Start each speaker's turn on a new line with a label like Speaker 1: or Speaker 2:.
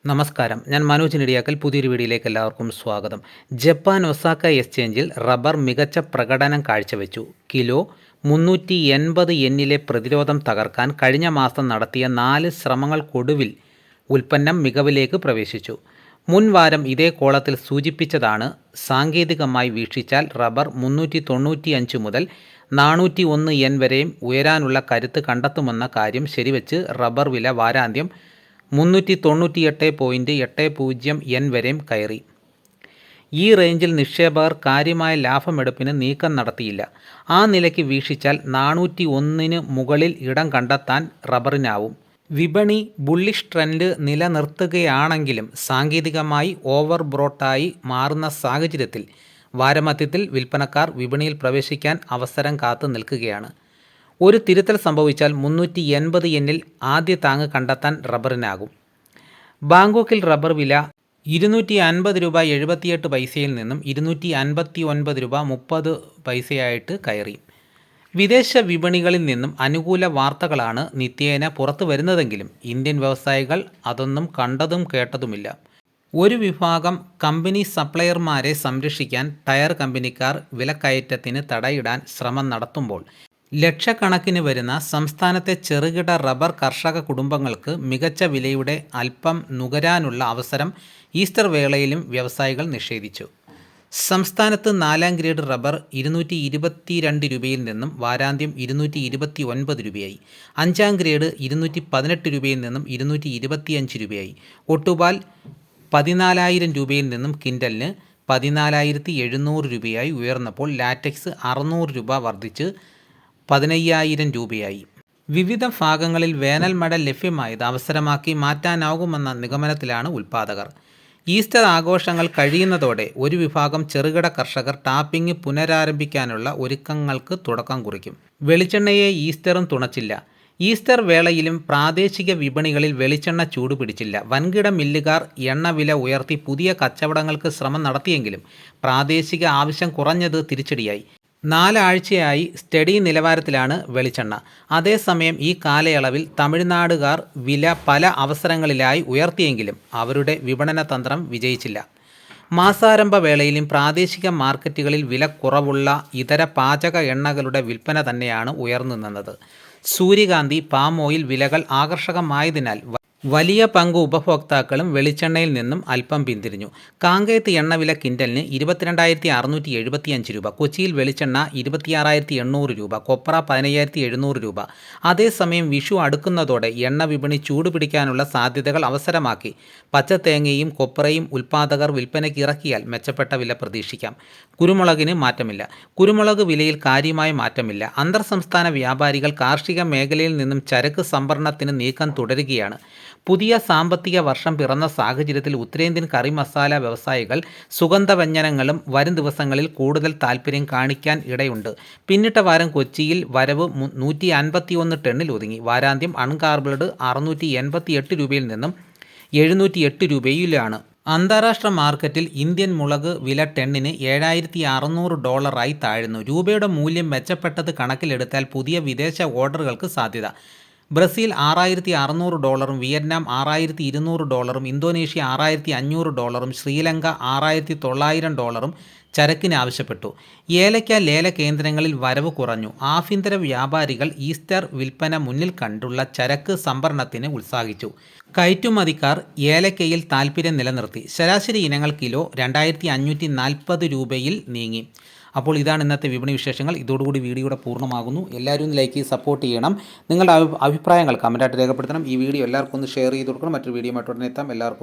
Speaker 1: നമസ്കാരം. ഞാൻ മനോജ് നെടിയാക്കൽ. പുതിയൊരു വീഡിയോയിലേക്ക് എല്ലാവർക്കും സ്വാഗതം. ജപ്പാൻ ഒസാക്ക എക്സ്ചേഞ്ചിൽ റബ്ബർ മികച്ച പ്രകടനം കാഴ്ചവെച്ചു. കിലോ 380 യെന്നിലെ പ്രതിരോധം തകർക്കാൻ കഴിഞ്ഞ മാസം നടത്തിയ 4 ശ്രമങ്ങൾക്കൊടുവിൽ ഉൽപ്പന്നം മികവിലേക്ക് പ്രവേശിച്ചു. മുൻ വാരം ഇതേ കോളത്തിൽ സൂചിപ്പിച്ചതാണ് സാങ്കേതികമായി വീക്ഷിച്ചാൽ റബ്ബർ 395 മുതൽ 401 യെൻ വരെയും ഉയരാനുള്ള കരുത്ത് കണ്ടെത്തുമെന്ന കാര്യം ശരിവെച്ച് റബ്ബർ വില വാരാന്ത്യം 398.80 യെൻ വരെയും കയറി. ഈ റേഞ്ചിൽ നിക്ഷേപകർ കാര്യമായ ലാഭമെടുപ്പിന് നീക്കം നടത്തിയില്ല. ആ നിലയ്ക്ക് വീക്ഷിച്ചാൽ 401 മുകളിൽ ഇടം കണ്ടെത്താൻ റബ്ബറിനാവും. വിപണി ബുള്ളിഷ് ട്രെൻഡ് നിലനിർത്തുകയാണെങ്കിലും സാങ്കേതികമായി ഓവർബ്രോട്ടായി മാറുന്ന സാഹചര്യത്തിൽ വാരമധ്യത്തിൽ വിൽപ്പനക്കാർ വിപണിയിൽ പ്രവേശിക്കാൻ അവസരം കാത്തു നിൽക്കുകയാണ്. ഒരു തിരുത്തൽ സംഭവിച്ചാൽ 380 യെന്നിൽ ആദ്യ താങ്ങ് കണ്ടെത്താൻ റബ്ബറിനാകും. ബാങ്കോക്കിൽ റബ്ബർ വില 250 രൂപ 78 പൈസയിൽ നിന്നും 259 രൂപ 30 പൈസയായിട്ട് കയറി. വിദേശ വിപണികളിൽ നിന്നും അനുകൂല വാർത്തകളാണ് നിത്യേന പുറത്തു വരുന്നതെങ്കിലും ഇന്ത്യൻ വ്യവസായികൾ അതൊന്നും കണ്ടതും കേട്ടതുമില്ല. ഒരു വിഭാഗം കമ്പനി സപ്ലയർമാരെ സംരക്ഷിക്കാൻ ടയർ കമ്പനിക്കാർ വിലക്കയറ്റത്തിന് തടയിടാൻ ശ്രമം നടത്തുമ്പോൾ ലക്ഷക്കണക്കിന് വരുന്ന സംസ്ഥാനത്തെ ചെറുകിട റബ്ബർ കർഷക കുടുംബങ്ങൾക്ക് മികച്ച വിലയുടെ അല്പം നുകരാനുള്ള അവസരം ഈസ്റ്റർ വേളയിലും വ്യവസായികൾ നിഷേധിച്ചു. സംസ്ഥാനത്ത് 4ാം ഗ്രേഡ് റബ്ബർ 222 രൂപയിൽ നിന്നും വാരാന്ത്യം 229 രൂപയായി. 5ാം ഗ്രേഡ് 218 രൂപയിൽ നിന്നും 225 രൂപയായി. ഒട്ടുപാൽ 14,000 രൂപയിൽ നിന്നും കിൻഡലിന് 14,700 രൂപയായി ഉയർന്നപ്പോൾ ലാറ്റക്സ് 600 രൂപ വർദ്ധിച്ച് 15,000 രൂപയായി. വിവിധ ഭാഗങ്ങളിൽ വേനൽ മഴ ലഭ്യമായത് അവസരമാക്കി മാറ്റാനാകുമെന്ന നിഗമനത്തിലാണ് ഉൽപ്പാദകർ. ഈസ്റ്റർ ആഘോഷങ്ങൾ കഴിയുന്നതോടെ ഒരു വിഭാഗം ചെറുകിട കർഷകർ ടാപ്പിംഗ് പുനരാരംഭിക്കാനുള്ള ഒരുക്കങ്ങൾക്ക് തുടക്കം കുറിക്കും. വെളിച്ചെണ്ണയെ ഈസ്റ്ററും തുണച്ചില്ല. ഈസ്റ്റർ വേളയിലും പ്രാദേശിക വിപണികളിൽ വെളിച്ചെണ്ണ ചൂടുപിടിച്ചില്ല. വൻകിട മില്ലുകാർ എണ്ണവില ഉയർത്തി പുതിയ കച്ചവടങ്ങൾക്ക് ശ്രമം നടത്തിയെങ്കിലും പ്രാദേശിക ആവശ്യം കുറഞ്ഞത് തിരിച്ചടിയായി. 4 ആഴ്ചയായി സ്റ്റഡി നിലവാരത്തിലാണ് വെളിച്ചെണ്ണ. അതേസമയം ഈ കാലയളവിൽ തമിഴ്നാടുകാർ വില പല അവസരങ്ങളിലായി ഉയർത്തിയെങ്കിലും അവരുടെ വിപണന തന്ത്രം വിജയിച്ചില്ല. മാസാരംഭ വേളയിലും പ്രാദേശിക മാർക്കറ്റുകളിൽ വില കുറവുള്ള ഇതര പാചക എണ്ണകളുടെ വിൽപ്പന തന്നെയാണ് ഉയർന്നു നിന്നത്. സൂര്യകാന്തി, പാം ഓയിൽ വിലകൾ ആകർഷകമായതിനാൽ വലിയ പങ്ക് ഉപഭോക്താക്കളും വെളിച്ചെണ്ണയിൽ നിന്നും അല്പം പിന്തിരിഞ്ഞു. കാങ്കയത്ത് എണ്ണവില കിൻഡലിന് 22,675 രൂപ. കൊച്ചിയിൽ വെളിച്ചെണ്ണ 26,800 രൂപ. കൊപ്ര 15,700 രൂപ. അതേസമയം വിഷു അടുക്കുന്നതോടെ എണ്ണ വിപണി ചൂടുപിടിക്കാനുള്ള സാധ്യതകൾ അവസരമാക്കി പച്ചത്തേങ്ങയും കൊപ്രയും ഉൽപ്പാദകർ വിൽപ്പനയ്ക്ക് ഇറക്കിയാൽ മെച്ചപ്പെട്ട വില പ്രതീക്ഷിക്കാം. കുരുമുളകിന് മാറ്റമില്ല. കുരുമുളക് വിലയിൽ കാര്യമായ മാറ്റമില്ല. അന്തർ സംസ്ഥാന വ്യാപാരികൾ കാർഷിക മേഖലയിൽ നിന്നും ചരക്ക് സംഭരണത്തിന് നീക്കം തുടരുകയാണ്. പുതിയ സാമ്പത്തിക വർഷം പിറന്ന സാഹചര്യത്തിൽ ഉത്തരേന്ത്യൻ കറി മസാല വ്യവസായികൾ സുഗന്ധവ്യഞ്ജനങ്ങളും വരും ദിവസങ്ങളിൽ കൂടുതൽ താൽപ്പര്യം കാണിക്കാൻ ഇടയുണ്ട്. പിന്നിട്ട വാരം കൊച്ചിയിൽ വരവ് 151 ടണ്ണിൽ ഒതുങ്ങി. വാരാന്ത്യം അൺകാർബിൾഡ് 688 രൂപയിൽ നിന്നും 708 രൂപയിലാണ്. അന്താരാഷ്ട്ര മാർക്കറ്റിൽ ഇന്ത്യൻ മുളക് വില ടണ്ണിന് $7,600 താഴ്ന്നു. രൂപയുടെ മൂല്യം മെച്ചപ്പെട്ടത് കണക്കിലെടുത്താൽ പുതിയ വിദേശ ഓർഡറുകൾക്ക് സാധ്യത. ബ്രസീൽ $6,600, വിയറ്റ്നാം $6,200, ഇന്തോനേഷ്യ $6,500, ശ്രീലങ്ക $6,900 ചരക്കിന് ആവശ്യപ്പെട്ടു. ഏലയ്ക്ക ലേല കേന്ദ്രങ്ങളിൽ വരവ് കുറഞ്ഞു. ആഭ്യന്തര വ്യാപാരികൾ ഈസ്റ്റർ വിൽപ്പന മുന്നിൽ കണ്ടുള്ള ചരക്ക് സംഭരണത്തിന് ഉത്സാഹിച്ചു. കയറ്റുമതിക്കാർ ഏലക്കയിൽ താൽപ്പര്യം നിലനിർത്തി. ശരാശരി ഇനങ്ങൾ കിലോ 2,540 രൂപയിൽ നീങ്ങി. അപ്പോൾ ഇതാണ് ഇന്നത്തെ വിപണി വിശേഷങ്ങൾ. ഇതോടുകൂടി വീഡിയോയുടെ പൂർണ്ണമാകുന്നു. എല്ലാവരും ഒന്ന് ലൈക്ക് ചെയ്ത് സപ്പോർട്ട് ചെയ്യണം. നിങ്ങളുടെ അഭിപ്രായങ്ങൾ കമൻറ്റായിട്ട് രേഖപ്പെടുത്തണം. ഈ വീഡിയോ എല്ലാവർക്കും ഒന്ന് ഷെയർ ചെയ്ത് കൊടുക്കണം. മറ്റൊരു വീഡിയോ ആയിട്ട് ഉടനെ എത്താം. എല്ലാവർക്കും